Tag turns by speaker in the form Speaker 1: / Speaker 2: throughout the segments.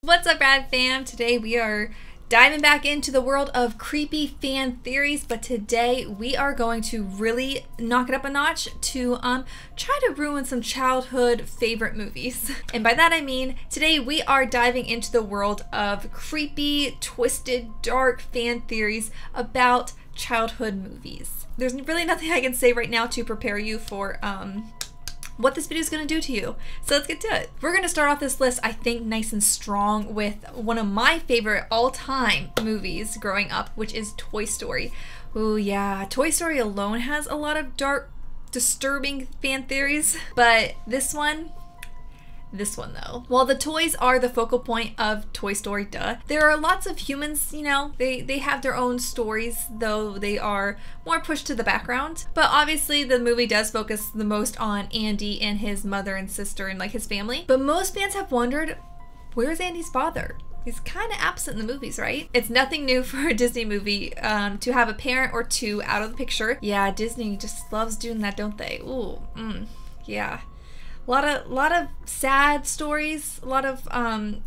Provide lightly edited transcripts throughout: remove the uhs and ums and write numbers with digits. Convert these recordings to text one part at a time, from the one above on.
Speaker 1: What's up, Rad fam? Today we are diving back into the world of creepy fan theories, but today we are going to really knock it up a notch to try to ruin some childhood favorite movies. And by that I mean, today we are diving into the world of creepy, twisted, dark fan theories about childhood movies. There's really nothing I can say right now to prepare you for what this video is going to do to you. So let's get to it. We're going to start off this list, I think, nice and strong with one of my favorite all-time movies growing up, which is Toy Story. Ooh, yeah. Toy Story alone has a lot of dark, disturbing fan theories, but this one though. While the toys are the focal point of Toy Story, duh, there are lots of humans, you know, they have their own stories, though they are more pushed to the background. But obviously the movie does focus the most on Andy and his mother and sister and like his family. But most fans have wondered, where's Andy's father? He's kind of absent in the movies, right? It's nothing new for a Disney movie to have a parent or two out of the picture. Yeah, Disney just loves doing that, don't they? Ooh, yeah. A lot of sad stories, a lot of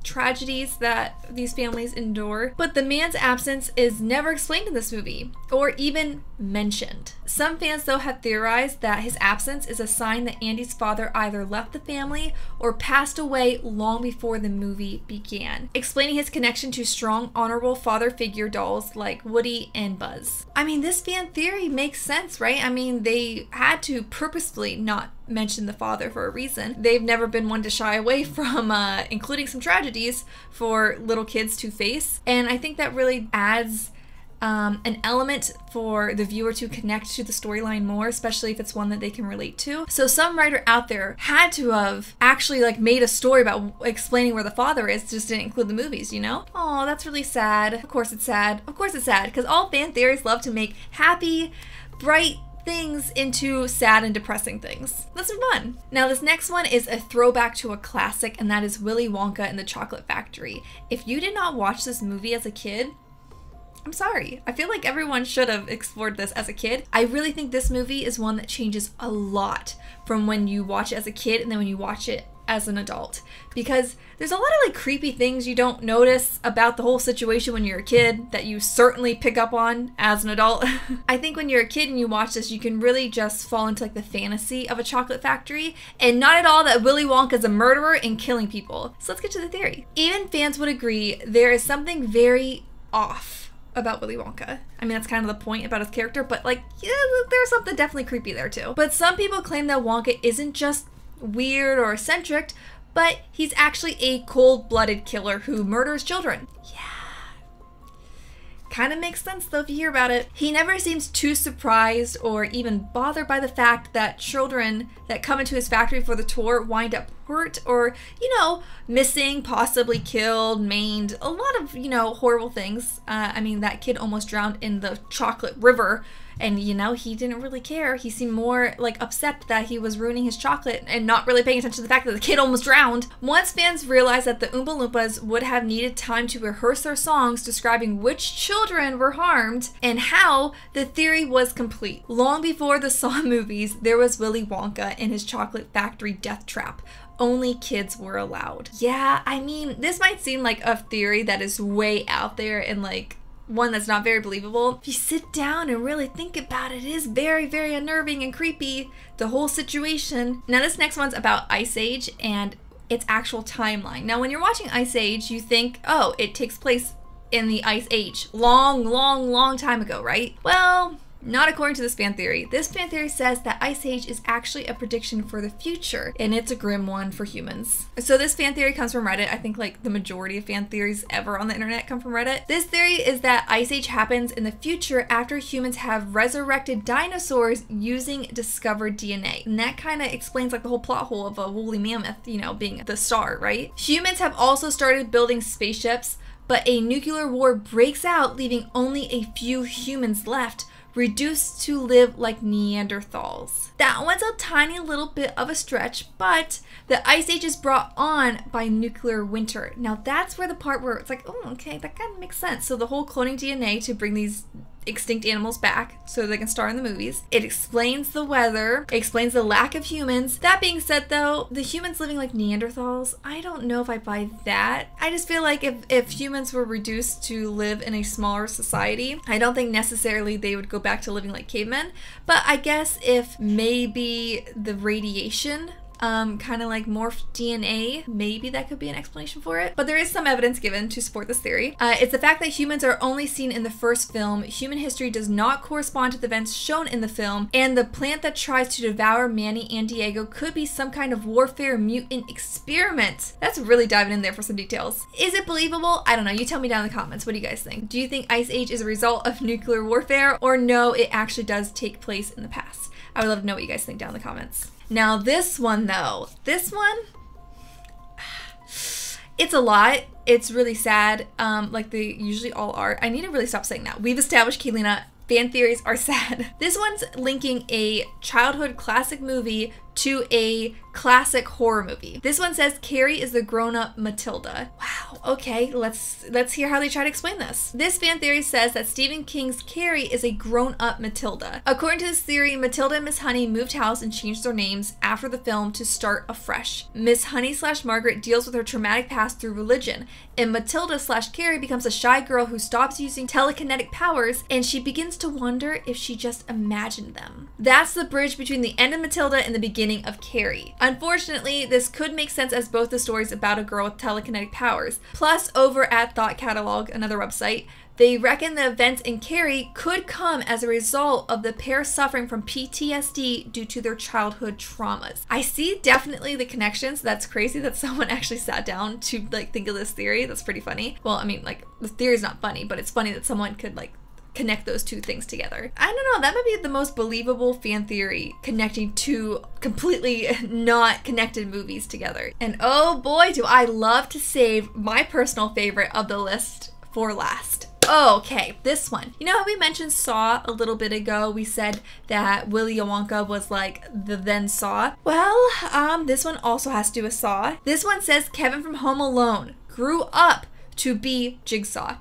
Speaker 1: tragedies that these families endure. But the man's absence is never explained in this movie, or even mentioned. Some fans, though, have theorized that his absence is a sign that Andy's father either left the family or passed away long before the movie began, explaining his connection to strong, honorable father figure dolls like Woody and Buzz. I mean, this fan theory makes sense, right? I mean, they had to purposefully not mention the father for a reason. They've never been one to shy away from including some tragedies for little kids to face, and I think that really adds an element for the viewer to connect to the storyline more, especially if it's one that they can relate to. So some writer out there had to have actually like made a story about explaining where the father is, just didn't include the movies, you know? Oh, that's really sad. Of course it's sad. Of course it's sad, because all fan theories love to make happy, bright things into sad and depressing things. Let's move on. Now this next one is a throwback to a classic, and that is Willy Wonka and the Chocolate Factory. If you did not watch this movie as a kid, I'm sorry. I feel like everyone should have explored this as a kid. I really think this movie is one that changes a lot from when you watch it as a kid and then when you watch it as an adult, because there's a lot of like creepy things you don't notice about the whole situation when you're a kid that you certainly pick up on as an adult. I think when you're a kid and you watch this, you can really just fall into like the fantasy of a chocolate factory, and not at all that Willy Wonka is a murderer and killing people. So let's get to the theory. Even fans would agree there is something very off about Willy Wonka. I mean, that's kind of the point about his character, but like, yeah, there's something definitely creepy there too. But some people claim that Wonka isn't just weird or eccentric, but he's actually a cold-blooded killer who murders children. Yeah. Kind of makes sense though if you hear about it. He never seems too surprised or even bothered by the fact that children that come into his factory for the tour wind up hurt or, you know, missing, possibly killed, maimed, a lot of, you know, horrible things. I mean, that kid almost drowned in the chocolate river, and, you know, he didn't really care. He seemed more like upset that he was ruining his chocolate and not really paying attention to the fact that the kid almost drowned. Once fans realized that the Oompa Loompas would have needed time to rehearse their songs describing which children were harmed and how, the theory was complete. Long before the Saw movies, there was Willy Wonka and his chocolate factory death trap. Only kids were allowed. Yeah, I mean, this might seem like a theory that is way out there and like one that's not very believable. If you sit down and really think about it, it is very, very unnerving and creepy, the whole situation. Now this next one's about Ice Age and its actual timeline. Now when you're watching Ice Age, you think, oh, it takes place in the Ice Age. Long time ago, right? Well, not according to this fan theory. This fan theory says that Ice Age is actually a prediction for the future, and it's a grim one for humans. So this fan theory comes from Reddit. I think like the majority of fan theories ever on the internet come from Reddit. This theory is that Ice Age happens in the future after humans have resurrected dinosaurs using discovered DNA. And that kind of explains like the whole plot hole of a woolly mammoth, you know, being the star, right? Humans have also started building spaceships, but a nuclear war breaks out, leaving only a few humans left, reduced to live like Neanderthals. That one's a tiny little bit of a stretch, but the Ice Age is brought on by nuclear winter. Now that's where the part where it's like, oh, okay, that kind of makes sense. So the whole cloning DNA to bring these extinct animals back so they can star in the movies. It explains the weather. It explains the lack of humans. That being said, though, the humans living like Neanderthals, I don't know if I buy that. I just feel like if humans were reduced to live in a smaller society, I don't think necessarily they would go back to living like cavemen. But I guess if maybe the radiation kind of like morphed DNA, maybe that could be an explanation for it. But there is some evidence given to support this theory. It's the fact that humans are only seen in the first film. Human history does not correspond to the events shown in the film, and the plant that tries to devour Manny and Diego could be some kind of warfare mutant experiment. That's really diving in there for some details. Is it believable? I don't know. You tell me down in the comments. What do you guys think? Do you think Ice Age is a result of nuclear warfare, or no, it actually does take place in the past? I would love to know what you guys think down in the comments. Now this one though, this one, it's a lot. It's really sad, like they usually all are. I need to really stop saying that. We've established, Kaylena, fan theories are sad. This one's linking a childhood classic movie to a classic horror movie. This one says Carrie is the grown-up Matilda. Wow, okay, let's hear how they try to explain this. This fan theory says that Stephen King's Carrie is a grown-up Matilda. According to this theory, Matilda and Miss Honey moved house and changed their names after the film to start afresh. Miss Honey / Margaret deals with her traumatic past through religion, and Matilda / Carrie becomes a shy girl who stops using telekinetic powers, and she begins to wonder if she just imagined them. That's the bridge between the end of Matilda and the beginning of Carrie. Unfortunately, this could make sense as both the stories about a girl with telekinetic powers. Plus, over at Thought Catalog, another website, they reckon the events in Carrie could come as a result of the pair suffering from PTSD due to their childhood traumas. I see definitely the connections. That's crazy that someone actually sat down to like think of this theory. That's pretty funny. Well, I mean, like the theory's not funny, but it's funny that someone could like connect those two things together. I don't know, that might be the most believable fan theory, connecting two completely not connected movies together. And oh boy, do I love to save my personal favorite of the list for last. Okay, this one. You know how we mentioned Saw a little bit ago? We said that Willy Wonka was like the then Saw. Well, this one also has to do with Saw. This one says Kevin from Home Alone grew up to be Jigsaw.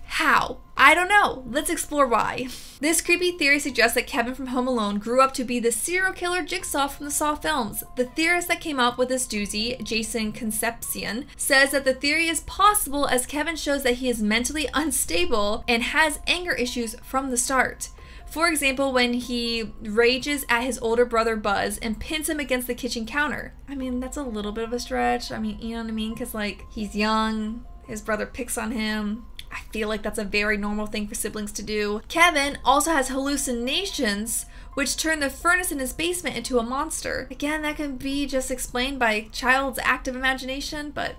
Speaker 1: How? I don't know. Let's explore why. This creepy theory suggests that Kevin from Home Alone grew up to be the serial killer Jigsaw from the Saw films. The theorist that came up with this doozy, Jason Concepcion, says that the theory is possible as Kevin shows that he is mentally unstable and has anger issues from the start. For example, when he rages at his older brother Buzz and pins him against the kitchen counter. I mean, that's a little bit of a stretch. I mean, you know what I mean? Because like, he's young, his brother picks on him. I feel like that's a very normal thing for siblings to do. Kevin also has hallucinations, which turn the furnace in his basement into a monster. Again, that can be just explained by a child's active imagination, but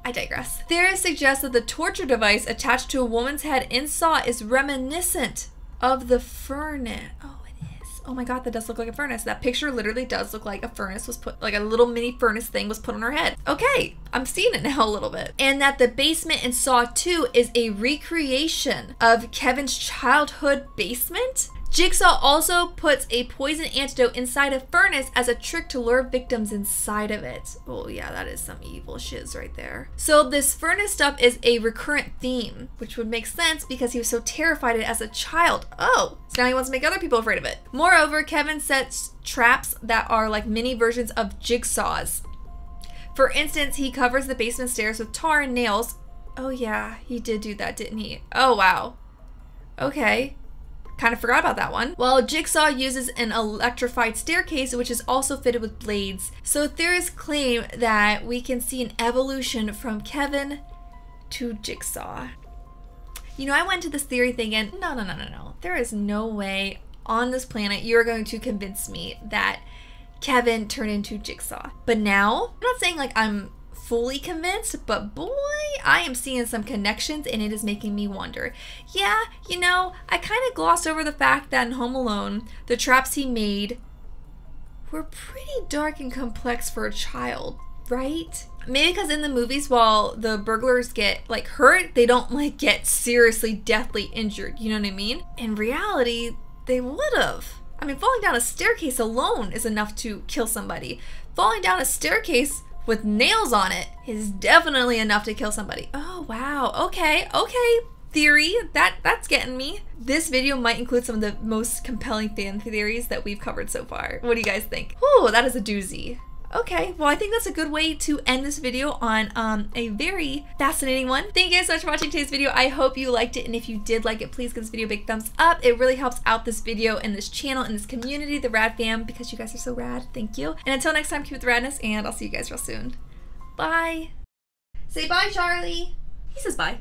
Speaker 1: I digress. Theorists suggest that the torture device attached to a woman's head in Saw is reminiscent of the furnace. Oh, it is. Oh my god, that does look like a furnace. That picture literally does look like a furnace was put, like a little mini furnace thing was put on her head. Okay, I'm seeing it now a little bit. And that the basement in Saw 2 is a recreation of Kevin's childhood basement? Jigsaw also puts a poison antidote inside a furnace as a trick to lure victims inside of it. Oh yeah, that is some evil shiz right there. So this furnace stuff is a recurrent theme, which would make sense because he was so terrified of it as a child. Oh, so now he wants to make other people afraid of it. Moreover, Kevin sets traps that are like mini versions of Jigsaw's. For instance, he covers the basement stairs with tar and nails. Oh yeah, he did do that, didn't he? Oh wow. Okay. Kind of forgot about that one. Well, Jigsaw uses an electrified staircase, which is also fitted with blades. So theorists claim that we can see an evolution from Kevin to Jigsaw. You know, I went to this theory thinking, no. There is no way on this planet you're going to convince me that Kevin turned into Jigsaw. But now, I'm not saying like I'm fully convinced, but boy, I am seeing some connections and it is making me wonder. Yeah, you know, I kind of glossed over the fact that in Home Alone, the traps he made were pretty dark and complex for a child, right? Maybe because in the movies, while the burglars get like hurt, they don't like get seriously deathly injured, you know what I mean? In reality, they would have. I mean, falling down a staircase alone is enough to kill somebody. Falling down a staircase with nails on it is definitely enough to kill somebody. Oh, wow. Okay. theory. That's getting me. This video might include some of the most compelling fan theories that we've covered so far. What do you guys think? Ooh, that is a doozy. Okay, well, I think that's a good way to end this video on a very fascinating one. Thank you guys so much for watching today's video. I hope you liked it, and if you did like it, please give this video a big thumbs up. It really helps out this video and this channel and this community, the Rad Fam, because you guys are so rad. Thank you. And until next time, keep with the radness, and I'll see you guys real soon. Bye. Say bye, Charlie. He says bye.